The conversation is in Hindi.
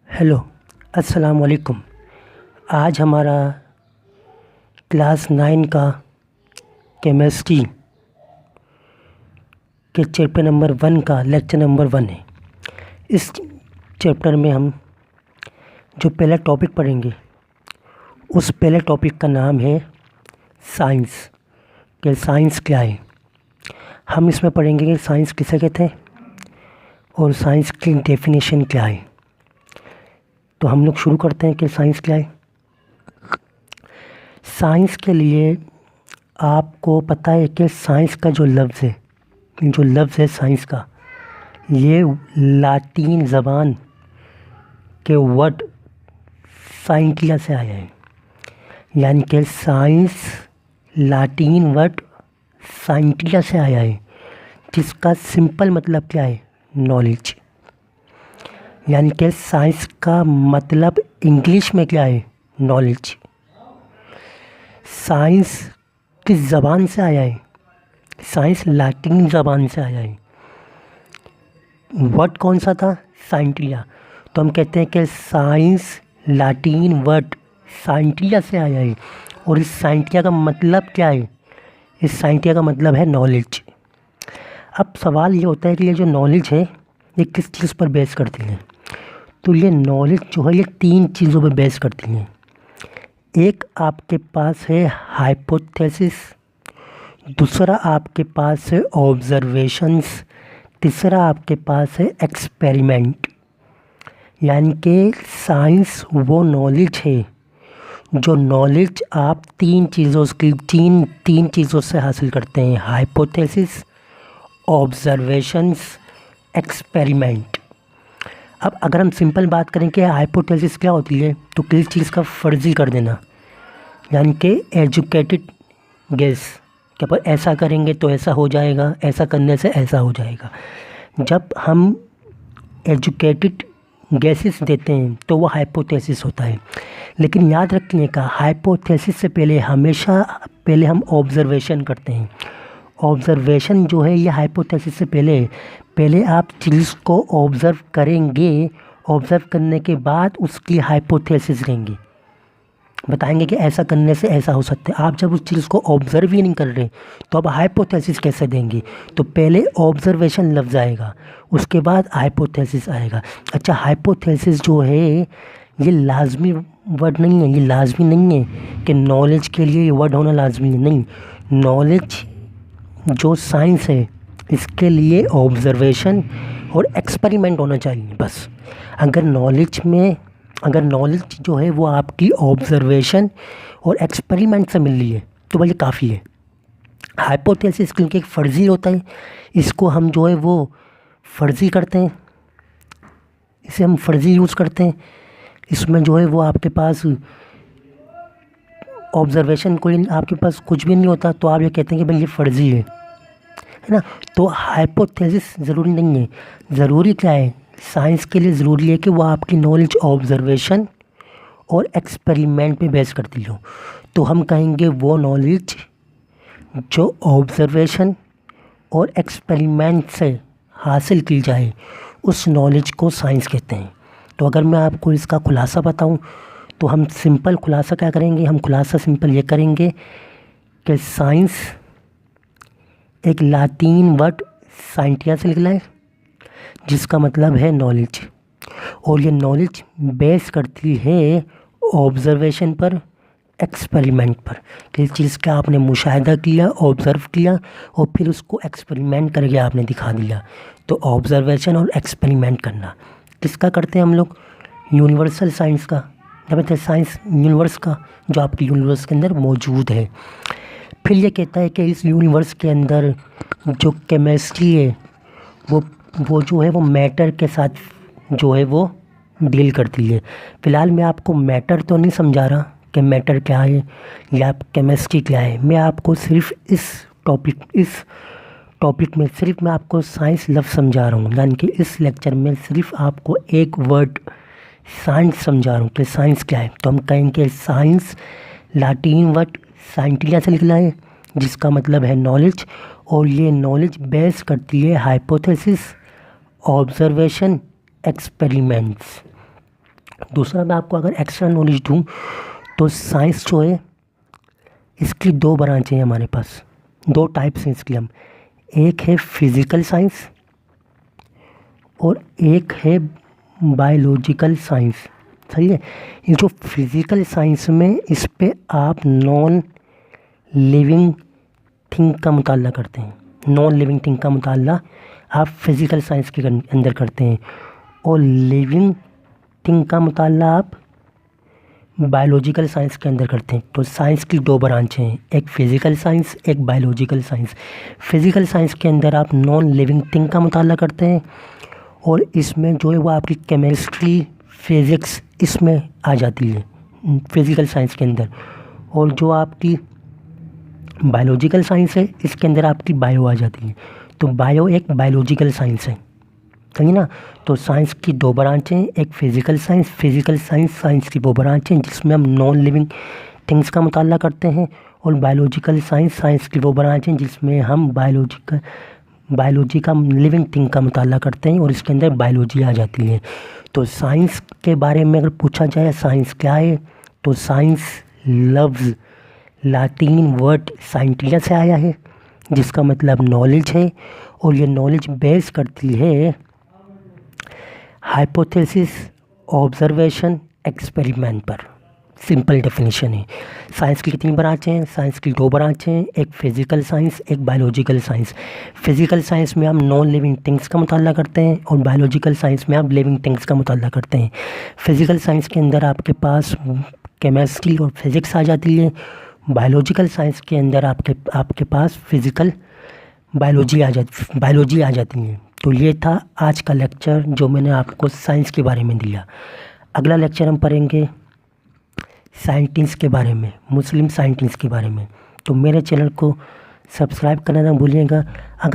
हेलो, अस्सलाम वालेकुम। आज हमारा क्लास 9 का केमिस्ट्री के चैप्टर नंबर 1 का लेक्चर नंबर 1 है। इस चैप्टर में हम जो पहला टॉपिक पढ़ेंगे उस पहले टॉपिक का नाम है साइंस। कि साइंस क्या है। हम इसमें पढ़ेंगे कि साइंस किसे कहते हैं और साइंस की डेफिनेशन क्या है। तो हम लोग शुरू करते हैं कि साइंस क्या है। साइंस के लिए आपको पता है कि साइंस का जो लफ्ज़ है साइंस का, ये लातीन ज़बान के वर्ड साइंटिया से आया है। यानी कि साइंस लातीन वर्ड साइंटिया से आया है, जिसका सिंपल मतलब क्या है, नॉलेज। यानी कि साइंस का मतलब इंग्लिश में क्या है, नॉलेज। साइंस किस ज़बान से आया है, साइंस लैटिन ज़बान से आया है। वर्ड कौन सा था, साइंटिया। तो हम कहते हैं कि साइंस लैटिन वर्ड साइंटिया से आया है। और इस साइंटिया का मतलब क्या है, इस साइंटिया का मतलब है नॉलेज। अब सवाल ये होता है कि ये जो नॉलेज है ये किस चीज़ पर बेस करती है। तो ये नॉलेज जो है ये 3 चीज़ों पर बेस करती है। एक आपके पास है हाइपोथेसिस, दूसरा आपके पास है ऑब्जर्वेशंस, तीसरा आपके पास है एक्सपेरिमेंट। यानी कि साइंस वो नॉलेज है जो नॉलेज आप तीन चीज़ों से हासिल करते हैं, हाइपोथेसिस, ऑब्जर्वेशंस, एक्सपेरिमेंट। अब अगर हम सिंपल बात करें कि हाइपोथेसिस क्या होती है, तो किसी चीज़ का फर्जी कर देना, यानी कि एजुकेटेड गेस कि अपन ऐसा करेंगे तो ऐसा हो जाएगा, ऐसा करने से ऐसा हो जाएगा। जब हम एजुकेटेड गैसेस देते हैं तो वो हाइपोथेसिस होता है। लेकिन याद रखने का, हाइपोथेसिस से पहले हम ऑब्जर्वेशन करते हैं। ऑब्जर्वेशन जो है ये हाइपोथेसिस से पहले आप चीज़ को ऑब्ज़र्व करेंगे, ऑब्ज़र्व करने के बाद उसकी हाइपोथेसिस देंगे, बताएंगे कि ऐसा करने से ऐसा हो सकता है। आप जब उस चीज़ को ऑब्ज़र्व ही नहीं कर रहे तो अब हाइपोथेसिस कैसे देंगे। तो पहले ऑब्ज़र्वेशन लफ्ज़ आएगा, उसके बाद हाइपोथेसिस आएगा। अच्छा, हाइपोथेसिस जो है ये लाजमी वर्ड नहीं है, ये लाजमी नहीं है कि नॉलेज के लिए ये वर्ड होना लाजमी है, नहीं। नॉलेज जो साइंस है इसके लिए ऑब्ज़र्वेशन और एक्सपेरिमेंट होना चाहिए बस। अगर नॉलेज जो है वो आपकी ऑब्जर्वेशन और एक्सपेरिमेंट से मिल रही है तो भाई काफ़ी है। हाइपोथेसिस क्योंकि एक फ़र्ज़ी होता है, इसको हम जो है वो फ़र्ज़ी करते हैं, इसे हम फ़र्ज़ी यूज़ करते हैं। इसमें जो है वो आपके पास ऑब्जर्वेशन कोई आपके पास कुछ भी नहीं होता, तो आप ये कहते हैं कि भाई ये फ़र्ज़ी है ना। तो हाइपोथेसिस ज़रूरी नहीं है। ज़रूरी क्या है, साइंस के लिए ज़रूरी है कि वो आपकी नॉलेज ऑब्जर्वेशन और एक्सपेरिमेंट पे बेस करती हो। तो हम कहेंगे वो नॉलेज जो ऑब्जर्वेशन और एक्सपेरिमेंट से हासिल की जाए उस नॉलेज को साइंस कहते हैं। तो अगर मैं आपको इसका खुलासा बताऊं तो हम सिंपल खुलासा क्या करेंगे, हम खुलासा सिंपल ये करेंगे कि साइंस एक लातीन वर्ड साइंटिया से निकला है, जिसका मतलब है नॉलेज। और ये नॉलेज बेस करती है ऑब्जर्वेशन पर, एक्सपेरिमेंट पर। किसी चीज़ का आपने मुशाहिदा किया, ऑब्ज़र्व किया और फिर उसको एक्सपेरिमेंट करके आपने दिखा दिया। तो ऑब्जर्वेशन और एक्सपेरिमेंट करना किसका करते हैं हम लोग, यूनिवर्सल साइंस का, जब साइंस यूनिवर्स का जो आपके यूनिवर्स के अंदर मौजूद है। फिर ये कहता है कि इस यूनिवर्स के अंदर जो केमिस्ट्री है वो जो है वो मैटर के साथ जो है वो डील करती है। फ़िलहाल मैं आपको मैटर तो नहीं समझा रहा कि मैटर क्या है या केमिस्ट्री क्या है। मैं आपको सिर्फ इस टॉपिक में सिर्फ मैं आपको साइंस लफ्ज़ समझा रहा हूँ। यानी कि इस लेक्चर में सिर्फ आपको एक वर्ड साइंस समझा रहा हूँ कि साइंस क्या है। तो हम कहेंगे साइंस लैटिन वर्ड साइंटिया से निकला है, जिसका मतलब है नॉलेज। और ये नॉलेज बेस करती है हाइपोथेसिस, ऑब्जर्वेशन, एक्सपेरिमेंट्स। दूसरा मैं आपको अगर एक्स्ट्रा नॉलेज दूँ तो साइंस जो है इसकी दो ब्रांचें हैं हमारे पास, दो टाइप्स हैं इसकी हम, एक है फिज़िकल साइंस और एक है बायोलॉजिकल साइंस। सही है। ये जो फिज़िकल साइंस में इस पे आप नॉन लिविंग थिंग का मुताला करते हैं, नॉन लिविंग थिंग का मुताला आप फिज़िकल साइंस के अंदर करते हैं और लिविंग थिंग का मुताला आप बायोलॉजिकल साइंस के अंदर करते हैं। तो साइंस की दो ब्रांचें हैं, एक फ़िज़िकल साइंस, एक बायोलॉजिकल साइंस। फ़िज़िकल साइंस के अंदर आप नॉन लिविंग थिंग का मुताला करते हैं और इसमें जो है वो आपकी केमिस्ट्री, फिज़िक्स इसमें आ जाती है फ़िज़िकल साइंस के अंदर। और जो आपकी बायोलॉजिकल साइंस है इसके अंदर आपकी बायो आ जाती है। तो बायो एक बायोलॉजिकल साइंस है, सही ना। तो साइंस की दो ब्रांचें हैं, एक physical science, physical science science की वो ब्रांचें जिसमें हम नॉन लिविंग थिंग्स का मुताला करते हैं, और बायोलॉजिकल साइंस साइंस की वो ब्रांचें जिसमें हम बायोलॉजी का लिविंग थिंग का मुताला करते हैं और इसके अंदर बायोलॉजी आ जाती है। तो साइंस के बारे में अगर पूछा जाए साइंस क्या है, तो साइंस लफ्ज़ लातीन वर्ड साइंटिया से आया है जिसका मतलब नॉलेज है, और ये नॉलेज बेस करती है हाइपोथेसिस, ऑब्जर्वेशन, एक्सपेरिमेंट पर। सिंपल डेफिनेशन है। साइंस की कितनी ब्रांचें हैं? साइंस की दो ब्रांचें हैं, एक फिज़िकल साइंस, एक बायोलॉजिकल साइंस। फिज़िकल साइंस में हम नॉन लिविंग थिंग्स का मुताला करते हैं और बायोलॉजिकल साइंस में आप लिविंग थिंग्स का मुताला करते हैं। फिज़िकल साइंस के अंदर आपके पास केमिस्ट्री और फिज़िक्स आ जाती है, बायोलॉजिकल साइंस के अंदर आपके पास फिज़िकल बायोलॉजी आ जाती है। तो ये था आज का लेक्चर जो मैंने आपको साइंस के बारे में दिया। अगला लेक्चर हम पढ़ेंगे साइंटिस्ट के बारे में, मुस्लिम साइंटिस्ट के बारे में। तो मेरे चैनल को सब्सक्राइब करना ना भूलिएगा। अगर